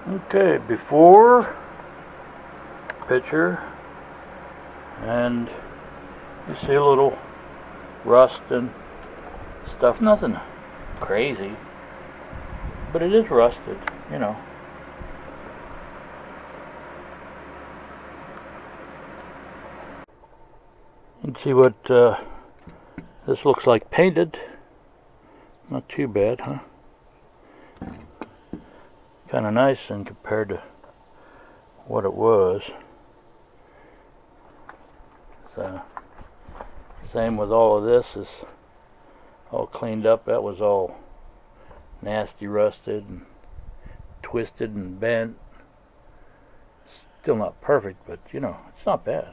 Okay, before picture, and you see a little rust and stuff. Nothing crazy, but it is rusted, you know. You can see what this looks like painted. Not too bad, huh? Kind of nice and compared to what it was. So same with all of this, is all cleaned up. That was all nasty, rusted and twisted and bent. Still not perfect, but you know, it's not bad.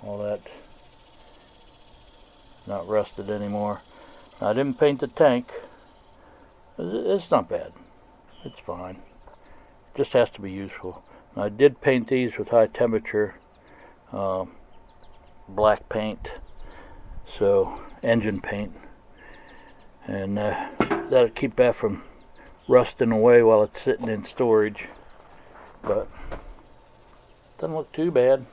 All that not rusted anymore. I didn't paint the tank. It's not bad. It's fine. Just has to be useful. Now, I did paint these with high temperature black paint, so engine paint, and that'll keep that from rusting away while it's sitting in storage. But doesn't look too bad.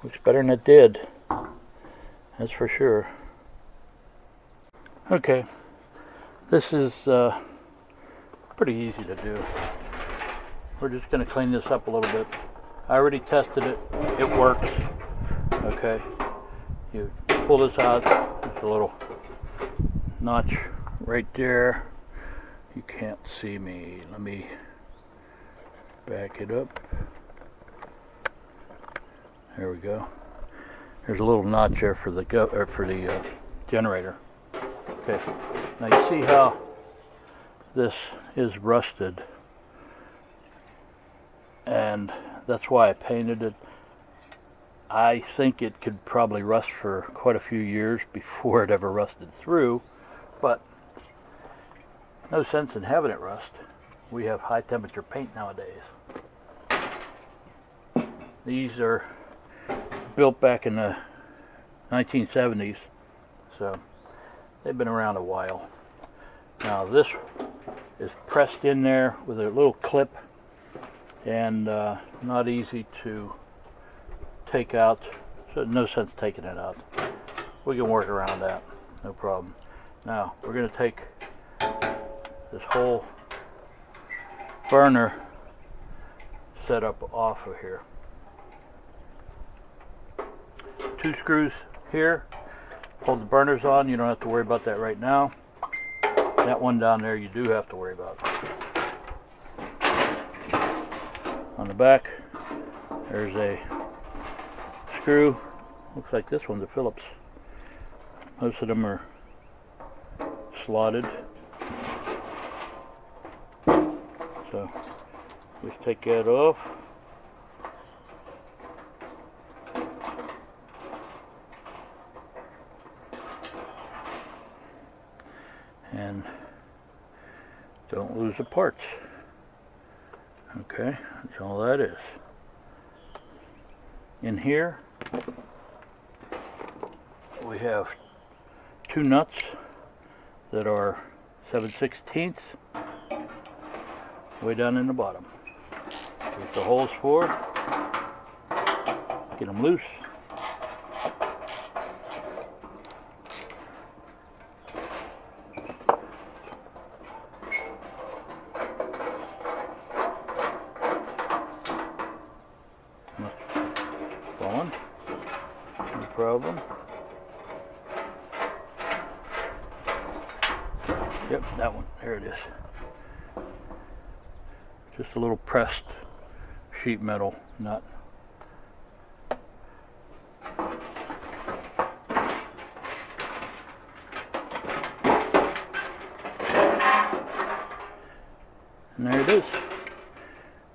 Looks better than it did, that's for sure. Okay, this is pretty easy to do. We're just going to clean this up a little bit. I already tested it. It works. Okay, you pull this out. There's a little notch right there. You can't see me. Let me back it up. There we go. There's a little notch there for the generator. Okay, now you see how this is rusted, and that's why I painted it. I think it could probably rust for quite a few years before it ever rusted through, but no sense in having it rust. We have high temperature paint nowadays. These are built back in the 1970s, so they've been around a while. Now this is pressed in there with a little clip, and not easy to take out, so no sense taking it out. We can work around that, no problem. Now we're going to take this whole burner setup off of here. 2 screws here hold the burners on. You don't have to worry about that right now. That one down there you do have to worry about. On the back there's a screw. Looks like this one's a Phillips. Most of them are slotted. So just take that off. And don't lose the parts. Okay, that's all that is. In here we have 2 nuts that are 7/16 way down in the bottom. There's the holes for. Get them loose. Falling. No problem. Yep, that one. There it is. Just a little pressed sheet metal nut. And there it is.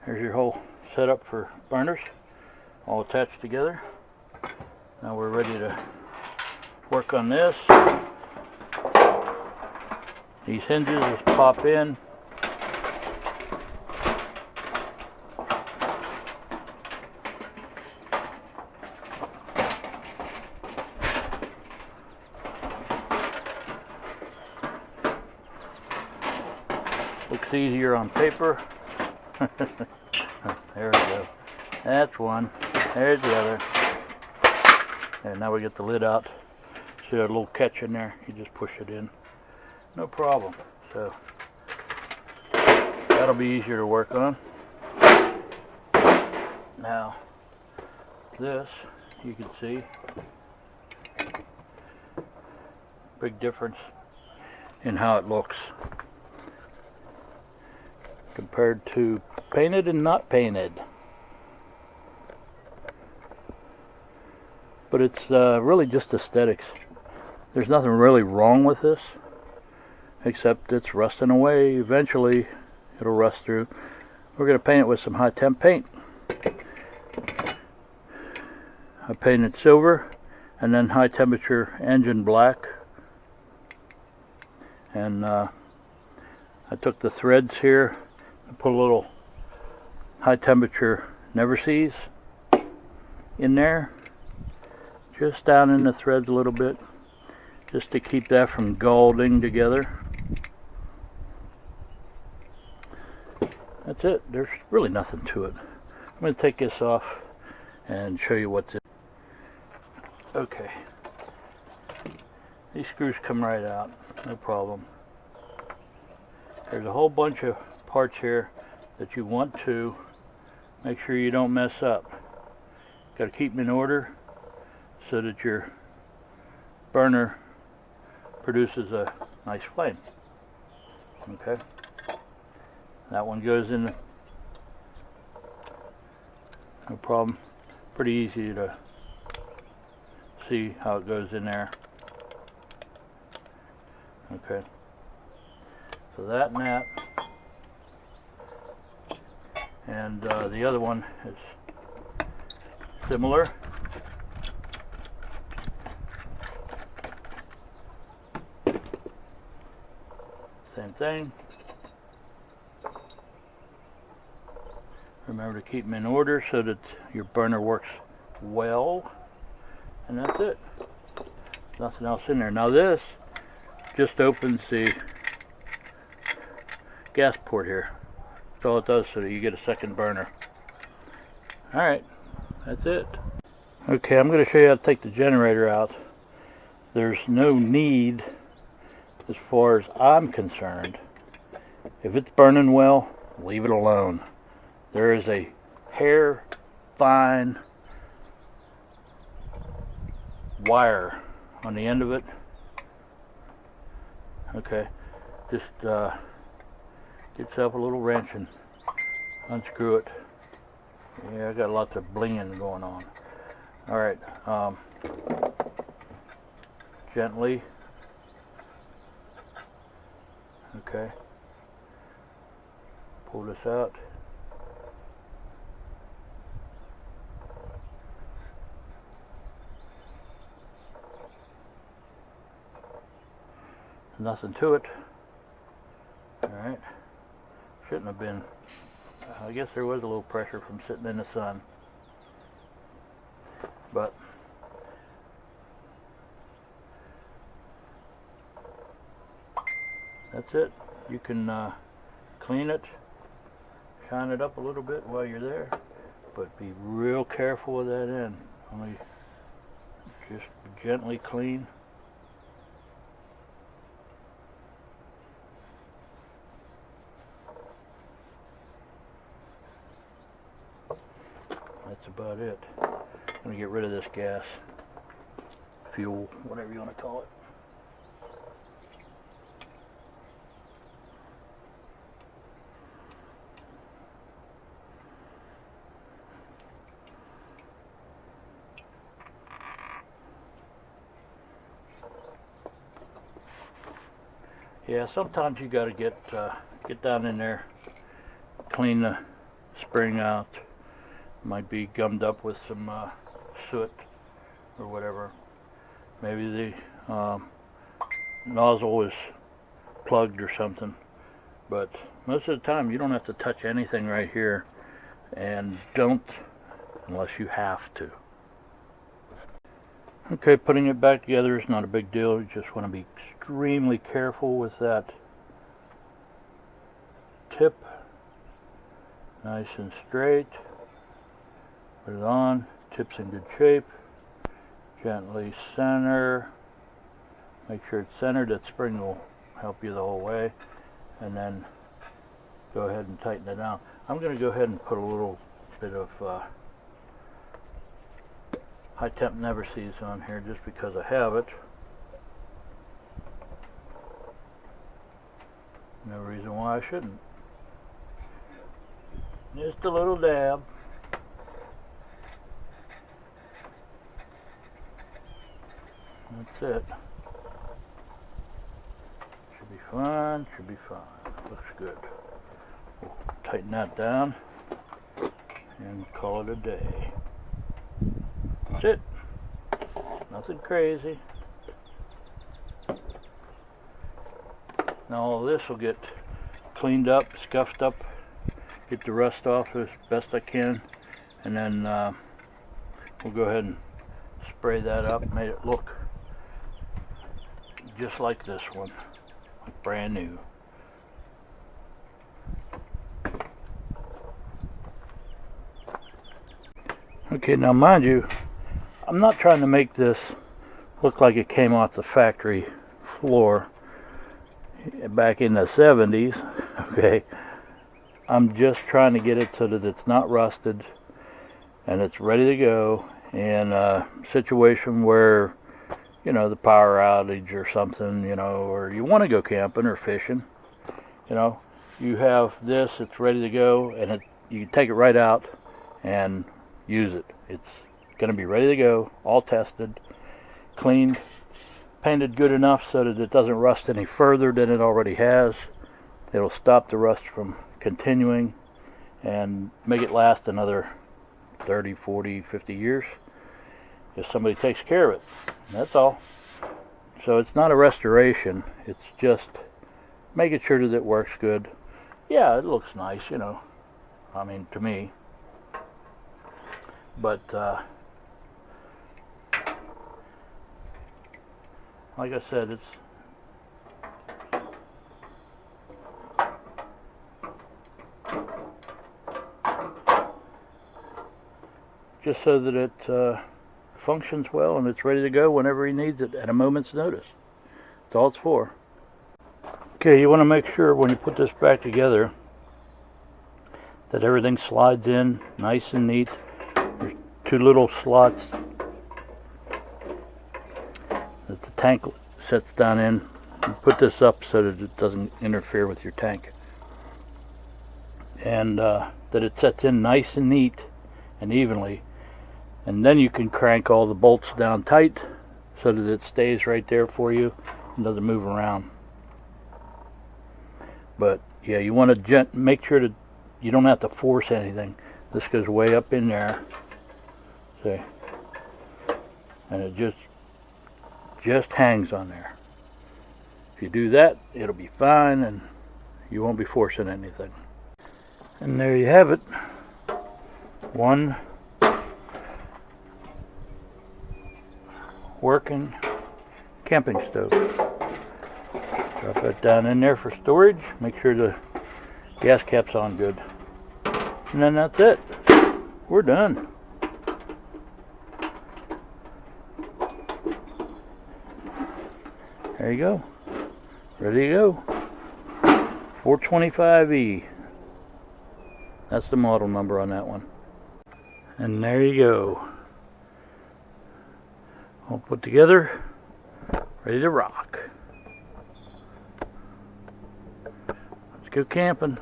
There's your whole setup for burners, all attached together. Now we're ready to work on this. These hinges just pop in. Looks easier on paper. There we go. That's one. There's the other. And now we get the lid out. See that little catch in there? You just push it in. No problem. So that'll be easier to work on. Now this, you can see, big difference in how it looks compared to painted and not painted. But it's really just aesthetics. There's nothing really wrong with this, except it's rusting away. Eventually it'll rust through. We're going to paint it with some high temp paint. I painted silver and then high temperature engine black, and I took the threads here and put a little high temperature never sees in there, just down in the threads a little bit, just to keep that from galding together. That's it. There's really nothing to it. I'm going to take this off and show you what's in. Okay, these screws come right out, no problem. There's a whole bunch of parts here that you want to make sure you don't mess up. Got to keep them in order so that your burner produces a nice flame. Okay, that one goes in, no problem. Pretty easy to see how it goes in there. Okay, so that and that, and the other one is similar. Same thing. Remember to keep them in order so that your burner works well. And that's it. Nothing else in there. Now this just opens the gas port here. That's all it does, so that you get a second burner. Alright, that's it. Okay, I'm going to show you how to take the generator out. There's no need, as far as I'm concerned. If it's burning well, leave it alone. There is a hair fine wire on the end of it. Okay, just get yourself a little wrench and unscrew it. Yeah, I got lots of blinging going on. Alright, gently. Okay, pull this out. Nothing to it. Alright, shouldn't have been. I guess there was a little pressure from sitting in the sun, but that's it. You can clean it, shine it up a little bit while you're there, but be real careful with that end. Only just gently clean. That's about it. I'm going to get rid of this gas, fuel, whatever you want to call it. Yeah, sometimes you got to get down in there, clean the spring out. Might be gummed up with some soot or whatever. Maybe the nozzle is plugged or something. But most of the time you don't have to touch anything right here, and don't unless you have to. Okay, putting it back together is not a big deal. You just want to be extremely careful with that tip, nice and straight. Put it on, tip's in good shape. Gently center. Make sure it's centered. That spring will help you the whole way. And then go ahead and tighten it down. I'm going to go ahead and put a little bit of high temp never sees on here just because I have it. No reason why I shouldn't. Just a little dab. That's it. Should be fine, should be fine. Looks good. We'll tighten that down and call it a day. That's it. Nothing crazy. Now all this will get cleaned up, scuffed up, get the rust off as best I can, and then we'll go ahead and spray that up, made it look just like this one, like brand new. Okay, now mind you, I'm not trying to make this look like it came off the factory floor back in the 70s, okay? I'm just trying to get it so that it's not rusted and it's ready to go in a situation where, you know, the power outage or something, you know, or you want to go camping or fishing, you know, you have this, it's ready to go, and you can take it right out and use it. It's going to be ready to go, all tested, cleaned, painted good enough so that it doesn't rust any further than it already has. It'll stop the rust from continuing and make it last another 30, 40, 50 years if somebody takes care of it. That's all. So it's not a restoration, it's just making sure that it works good. Yeah, it looks nice, you know, I mean, to me, but like I said, it's just so that it functions well and it's ready to go whenever he needs it at a moment's notice. That's all it's for. Okay, you want to make sure when you put this back together that everything slides in nice and neat. There's two little slots that the tank sets down in. You put this up so that it doesn't interfere with your tank, and that it sets in nice and neat and evenly, and then you can crank all the bolts down tight so that it stays right there for you and doesn't move around. But yeah, you want to make sure that you don't have to force anything. This goes way up in there, see, and it just hangs on there. If you do that, it'll be fine and you won't be forcing anything. And there you have it. One working camping stove. Drop that down in there for storage. Make sure the gas cap's on good. And then that's it. We're done. There you go. Ready to go. 425E. That's the model number on that one. And there you go. All put together. Ready to rock. Let's go camping.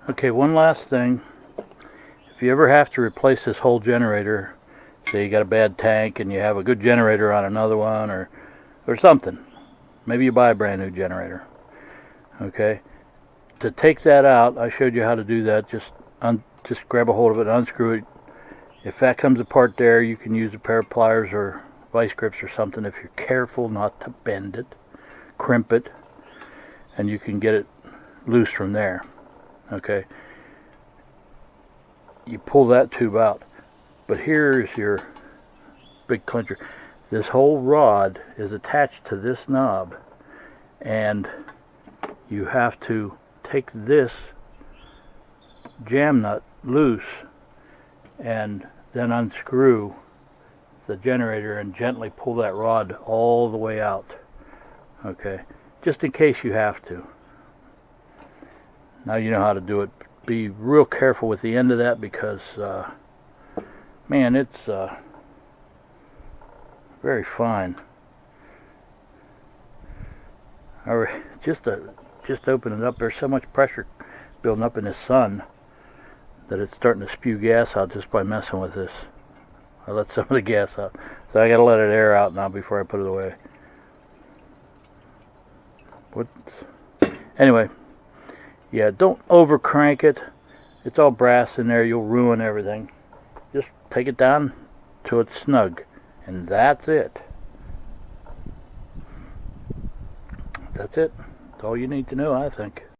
Okay, one last thing. If you ever have to replace this whole generator, say you got a bad tank and you have a good generator on another one or something, maybe you buy a brand new generator, okay, to take that out, I showed you how to do that. Just grab a hold of it, unscrew it. If that comes apart there, you can use a pair of pliers or vice grips or something if you're careful not to bend it, crimp it, and you can get it loose from there. Okay, you pull that tube out, but here's your big clincher. This whole rod is attached to this knob, and you have to take this jam nut loose and then unscrew the generator and gently pull that rod all the way out. Okay, just in case you have to. Now you know how to do it. Be real careful with the end of that because man, it's very fine. Alright, just open it up. There's so much pressure building up in the sun that it's starting to spew gas out just by messing with this. I let some of the gas out, so I gotta let it air out now before I put it away. Anyway, yeah, don't over crank it. It's all brass in there, you'll ruin everything. Just take it down till it's snug, and that's it. That's it. That's all you need to know, I think.